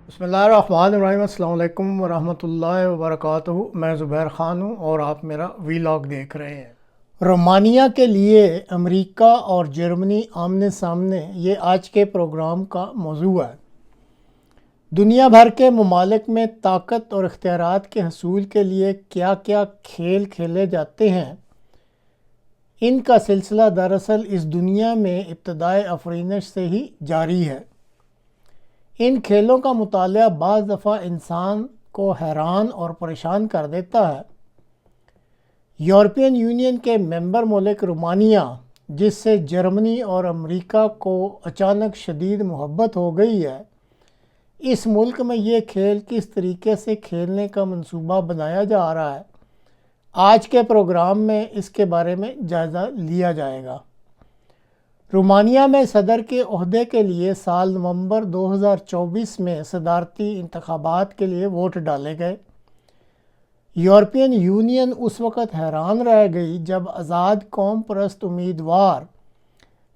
بسم اللہ الرحمن الرحیم۔ السلام علیکم ورحمۃ اللہ وبرکاتہ۔ میں زبیر خان ہوں اور آپ میرا ویلاگ دیکھ رہے ہیں۔ رومانیہ کے لیے امریکہ اور جرمنی آمنے سامنے، یہ آج کے پروگرام کا موضوع ہے۔ دنیا بھر کے ممالک میں طاقت اور اختیارات کے حصول کے لیے کیا کیا کھیل کھیلے جاتے ہیں، ان کا سلسلہ دراصل اس دنیا میں ابتدائے آفرینش سے ہی جاری ہے۔ ان کھیلوں کا مطالعہ بعض دفعہ انسان کو حیران اور پریشان کر دیتا ہے۔ یورپین یونین کے ممبر ملک رومانیہ، جس سے جرمنی اور امریکہ کو اچانک شدید محبت ہو گئی ہے، اس ملک میں یہ کھیل کس طریقے سے کھیلنے کا منصوبہ بنایا جا رہا ہے، آج کے پروگرام میں اس کے بارے میں جائزہ لیا جائے گا۔ رومانیہ میں صدر کے عہدے کے لیے سال نومبر 2024 میں صدارتی انتخابات کے لیے ووٹ ڈالے گئے۔ یورپین یونین اس وقت حیران رہ گئی جب آزاد قوم پرست امیدوار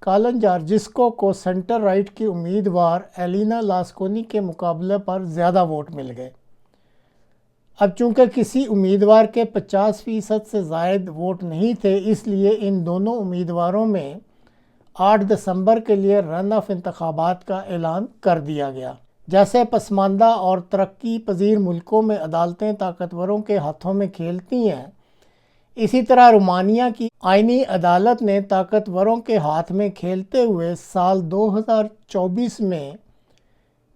کالن جارجسکو کو سینٹر رائٹ کی امیدوار ایلینا لاسکونی کے مقابلے پر زیادہ ووٹ مل گئے۔ اب چونکہ کسی امیدوار کے 50% سے زائد ووٹ نہیں تھے، اس لیے ان دونوں امیدواروں میں 8 دسمبر کے لیے رن آف انتخابات کا اعلان کر دیا گیا۔ جیسے پسماندہ اور ترقی پذیر ملکوں میں عدالتیں طاقتوروں کے ہاتھوں میں کھیلتی ہیں، اسی طرح رومانیہ کی آئینی عدالت نے طاقتوروں کے ہاتھ میں کھیلتے ہوئے سال 2024 میں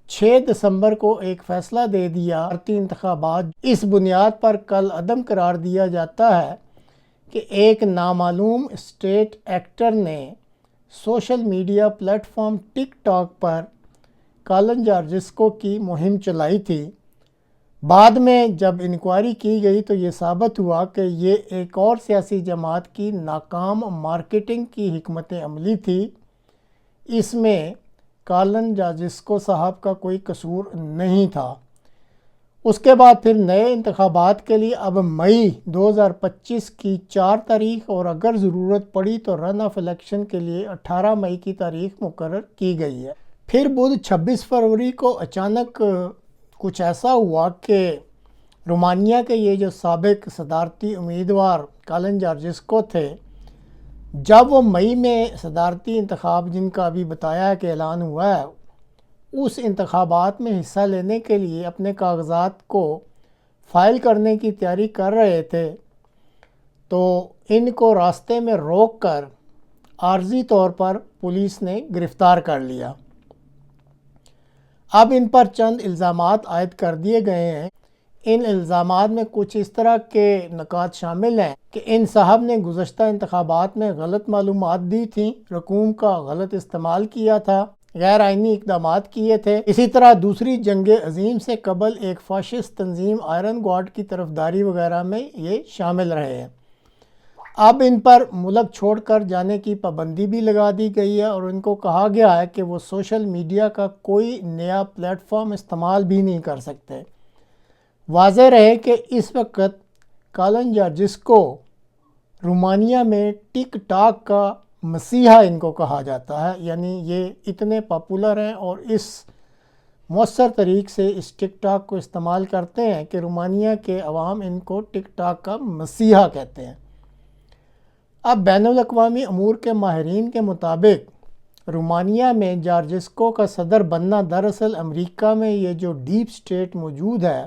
6 دسمبر کو ایک فیصلہ دے دیا۔ صدارتی انتخابات اس بنیاد پر کل عدم قرار دیا جاتا ہے کہ ایک نامعلوم اسٹیٹ ایکٹر نے سوشل میڈیا پلیٹ فارم ٹک ٹاک پر کالن جارجسکو کی مہم چلائی تھی۔ بعد میں جب انکوائری کی گئی تو یہ ثابت ہوا کہ یہ ایک اور سیاسی جماعت کی ناکام مارکیٹنگ کی حکمت عملی تھی۔ اس میں کالن جارجسکو صاحب کا کوئی قصور نہیں تھا۔ اس کے بعد پھر نئے انتخابات کے لیے اب مئی 2025 کی 4 تاریخ اور اگر ضرورت پڑی تو رن آف الیکشن کے لیے 18 مئی کی تاریخ مقرر کی گئی ہے۔ پھر بدھ 26 فروری کو اچانک کچھ ایسا ہوا کہ رومانیہ کے یہ جو سابق صدارتی امیدوار کالن جارجسکو تھے، جب وہ مئی میں صدارتی انتخاب جن کا ابھی بتایا کہ اعلان ہوا ہے، اس انتخابات میں حصہ لینے کے لیے اپنے کاغذات کو فائل کرنے کی تیاری کر رہے تھے، تو ان کو راستے میں روک کر عارضی طور پر پولیس نے گرفتار کر لیا۔ اب ان پر چند الزامات عائد کر دیے گئے ہیں۔ ان الزامات میں کچھ اس طرح کے نکات شامل ہیں کہ ان صاحب نے گزشتہ انتخابات میں غلط معلومات دی تھیں، رقوم کا غلط استعمال کیا تھا، غیر آئینی اقدامات کیے تھے۔ اسی طرح دوسری جنگ عظیم سے قبل ایک فاشسٹ تنظیم آئرن گارڈ کی طرفداری وغیرہ میں یہ شامل رہے ہیں۔ اب ان پر ملک چھوڑ کر جانے کی پابندی بھی لگا دی گئی ہے اور ان کو کہا گیا ہے کہ وہ سوشل میڈیا کا کوئی نیا پلیٹ فارم استعمال بھی نہیں کر سکتے۔ واضح رہے کہ اس وقت کالن جارجسکو رومانیہ میں ٹک ٹاک کا مسیحا ان کو کہا جاتا ہے، یعنی یہ اتنے پاپولر ہیں اور اس مؤثر طریق سے اس ٹک ٹاک کو استعمال کرتے ہیں کہ رومانیہ کے عوام ان کو ٹک ٹاک کا مسیحا کہتے ہیں۔ اب بین الاقوامی امور کے ماہرین کے مطابق رومانیہ میں جارجسکو کا صدر بننا دراصل امریکہ میں یہ جو ڈیپ سٹیٹ موجود ہے،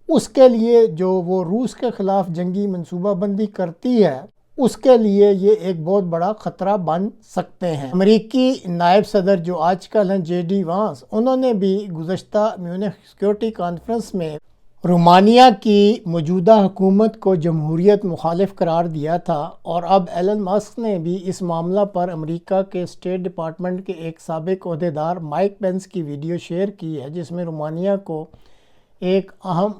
اس کے لیے جو وہ روس کے خلاف جنگی منصوبہ بندی کرتی ہے، اس کے لیے یہ ایک بہت بڑا خطرہ بن سکتے ہیں۔ امریکی نائب صدر جو آج کل ہیں جے ڈی وانس، انہوں نے بھی گزشتہ میونخ سیکیورٹی کانفرنس میں رومانیہ کی موجودہ حکومت کو جمہوریت مخالف قرار دیا تھا، اور اب ایلن ماسک نے بھی اس معاملہ پر امریکہ کے اسٹیٹ ڈپارٹمنٹ کے ایک سابق عہدیدار مائک پینس کی ویڈیو شیئر کی ہے، جس میں رومانیہ کو ایک اہم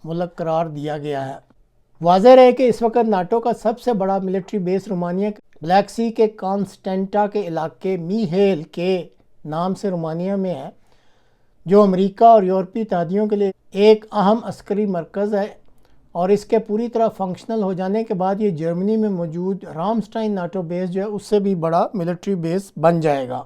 ملک قرار دیا گیا ہے۔ واضح رہے کہ اس وقت ناٹو کا سب سے بڑا ملٹری بیس رومانیہ بلیک سی کے کانسٹینٹا کے علاقے میہیل کے نام سے رومانیہ میں ہے، جو امریکہ اور یورپی اتحادیوں کے لیے ایک اہم عسکری مرکز ہے، اور اس کے پوری طرح فنکشنل ہو جانے کے بعد یہ جرمنی میں موجود رامسٹائن ناٹو بیس جو ہے اس سے بھی بڑا ملٹری بیس بن جائے گا۔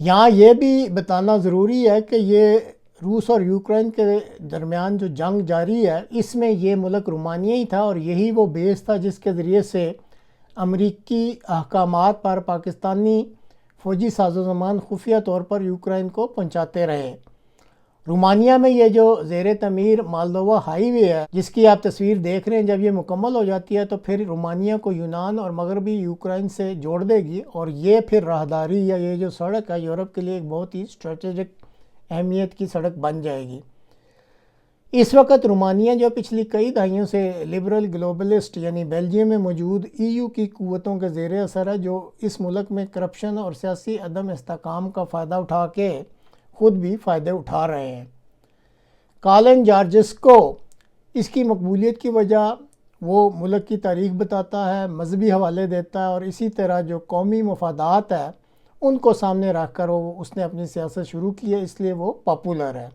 یہاں یہ بھی بتانا ضروری ہے کہ یہ روس اور یوکرین کے درمیان جو جنگ جاری ہے اس میں یہ ملک رومانیہ ہی تھا، اور یہی وہ بیس تھا جس کے ذریعے سے امریکی احکامات پر پاکستانی فوجی سازوسامان خفیہ طور پر یوکرین کو پہنچاتے رہے۔ رومانیہ میں یہ جو زیر تعمیر مالدووا ہائی وے ہے جس کی آپ تصویر دیکھ رہے ہیں، جب یہ مکمل ہو جاتی ہے تو پھر رومانیہ کو یونان اور مغربی یوکرین سے جوڑ دے گی، اور یہ پھر راہداری یا یہ جو سڑک ہے یورپ کے لیے ایک بہت ہی اسٹریٹجک اہمیت کی سڑک بن جائے گی۔ اس وقت رومانیہ جو پچھلی کئی دہائیوں سے لبرل گلوبلسٹ یعنی بیلجیم میں موجود EU کی قوتوں کے زیر اثر ہے، جو اس ملک میں کرپشن اور سیاسی عدم استحکام کا فائدہ اٹھا کے خود بھی فائدے اٹھا رہے ہیں۔ کالن جارجسکو اس کی مقبولیت کی وجہ وہ ملک کی تاریخ بتاتا ہے، مذہبی حوالے دیتا ہے، اور اسی طرح جو قومی مفادات ہے ان کو سامنے رکھ کر اس نے اپنی سیاست شروع کی ہے، اس لیے وہ پاپولر ہے۔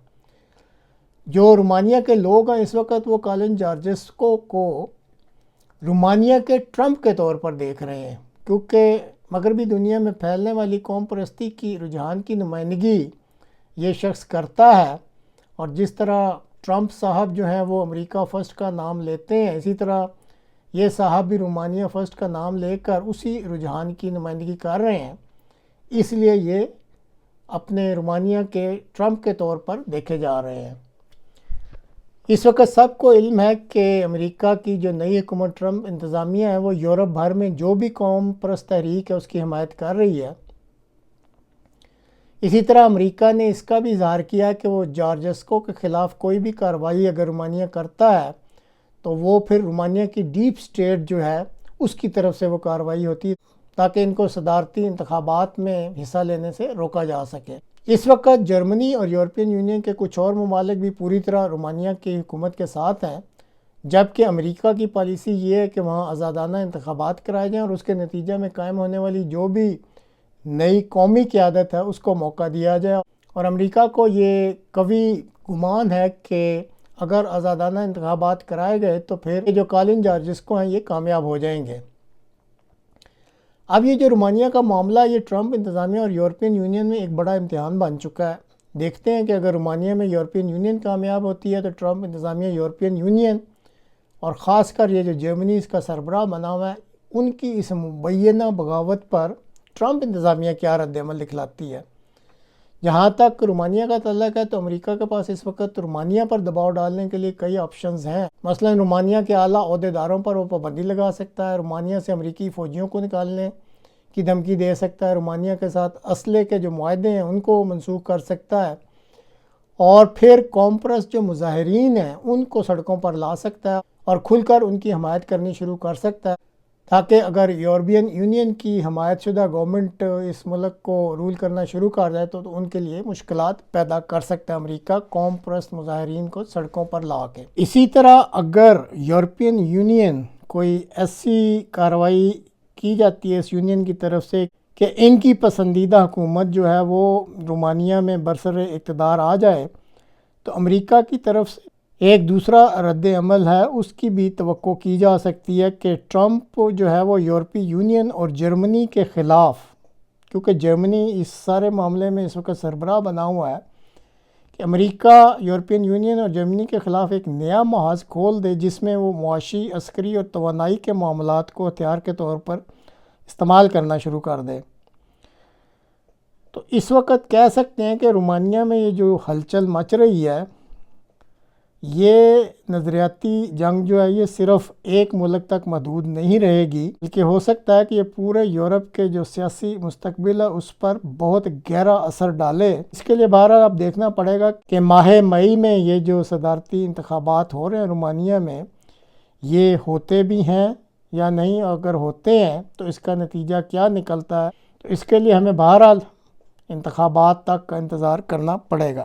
جو رومانیہ کے لوگ ہیں اس وقت وہ کالن جارجسکو کو رومانیہ کے ٹرمپ کے طور پر دیکھ رہے ہیں، کیونکہ مغربی دنیا میں پھیلنے والی قوم پرستی کی رجحان کی نمائندگی یہ شخص کرتا ہے، اور جس طرح ٹرمپ صاحب جو ہیں وہ امریکہ فرسٹ کا نام لیتے ہیں، اسی طرح یہ صاحب بھی رومانیہ فرسٹ کا نام لے کر اسی رجحان کی نمائندگی کر رہے ہیں، اس لیے یہ اپنے رومانیہ کے ٹرمپ کے طور پر دیکھے جا رہے ہیں۔ اس وقت سب کو علم ہے کہ امریکہ کی جو نئی حکومت ٹرمپ انتظامیہ ہے وہ یورپ بھر میں جو بھی قوم پرست تحریک ہے اس کی حمایت کر رہی ہے۔ اسی طرح امریکہ نے اس کا بھی اظہار کیا کہ وہ جارجسکو کے خلاف کوئی بھی کارروائی اگر رومانیہ کرتا ہے تو وہ پھر رومانیہ کی ڈیپ سٹیٹ جو ہے اس کی طرف سے وہ کارروائی ہوتی ہے تاکہ ان کو صدارتی انتخابات میں حصہ لینے سے روکا جا سکے۔ اس وقت جرمنی اور یورپین یونین کے کچھ اور ممالک بھی پوری طرح رومانیہ کی حکومت کے ساتھ ہیں، جبکہ امریکہ کی پالیسی یہ ہے کہ وہاں آزادانہ انتخابات کرائے جائیں اور اس کے نتیجہ میں قائم ہونے والی جو بھی نئی قومی قیادت ہے اس کو موقع دیا جائے، اور امریکہ کو یہ قوی گمان ہے کہ اگر آزادانہ انتخابات کرائے گئے تو پھر یہ جو کالن جارجسکو ہیں یہ کامیاب ہو جائیں گے۔ اب یہ جو رومانیہ کا معاملہ یہ ٹرمپ انتظامیہ اور یورپین یونین میں ایک بڑا امتحان بن چکا ہے۔ دیکھتے ہیں کہ اگر رومانیہ میں یورپین یونین کامیاب ہوتی ہے تو ٹرمپ انتظامیہ یورپین یونین اور خاص کر یہ جو جرمنی اس کا سربراہ بنا ہوا ہے ان کی اس مبینہ بغاوت پر ٹرمپ انتظامیہ کیا رد عمل دکھلاتی ہے۔ جہاں تک رومانیہ کا تعلق ہے تو امریکہ کے پاس اس وقت رومانیہ پر دباؤ ڈالنے کے لیے کئی آپشنز ہیں۔ مثلا رومانیہ کے اعلیٰ عہدیداروں پر وہ پابندی لگا سکتا ہے، رومانیہ سے امریکی فوجیوں کو نکالنے کی دھمکی دے سکتا ہے، رومانیہ کے ساتھ اسلحے کے جو معاہدے ہیں ان کو منسوخ کر سکتا ہے، اور پھر قوم پرست جو مظاہرین ہیں ان کو سڑکوں پر لا سکتا ہے اور کھل کر ان کی حمایت کرنی شروع کر سکتا ہے، تاکہ اگر یورپین یونین کی حمایت شدہ گورنمنٹ اس ملک کو رول کرنا شروع کر جائے تو ان کے لیے مشکلات پیدا کر سکتا ہے امریکہ قوم پرست مظاہرین کو سڑکوں پر لا کے۔ اسی طرح اگر یورپین یونین کوئی ایسی کارروائی کی جاتی ہے اس یونین کی طرف سے کہ ان کی پسندیدہ حکومت جو ہے وہ رومانیہ میں برسر اقتدار آ جائے تو امریکہ کی طرف سے ایک دوسرا رد عمل ہے اس کی بھی توقع کی جا سکتی ہے کہ ٹرمپ جو ہے وہ یورپی یونین اور جرمنی کے خلاف، کیونکہ جرمنی اس سارے معاملے میں اس وقت سربراہ بنا ہوا ہے، کہ امریکہ یورپین یونین اور جرمنی کے خلاف ایک نیا محاذ کھول دے جس میں وہ معاشی، عسکری اور توانائی کے معاملات کو ہتھیار کے طور پر استعمال کرنا شروع کر دے۔ تو اس وقت کہہ سکتے ہیں کہ رومانیہ میں یہ جو ہلچل مچ رہی ہے یہ نظریاتی جنگ جو ہے یہ صرف ایک ملک تک محدود نہیں رہے گی، بلکہ ہو سکتا ہے کہ یہ پورے یورپ کے جو سیاسی مستقبل ہے اس پر بہت گہرا اثر ڈالے۔ اس کے لیے بہرحال اب دیکھنا پڑے گا کہ ماہ مئی میں یہ جو صدارتی انتخابات ہو رہے ہیں رومانیہ میں یہ ہوتے بھی ہیں یا نہیں، اگر ہوتے ہیں تو اس کا نتیجہ کیا نکلتا ہے۔ تو اس کے لیے ہمیں بہرحال انتخابات تک کا انتظار کرنا پڑے گا۔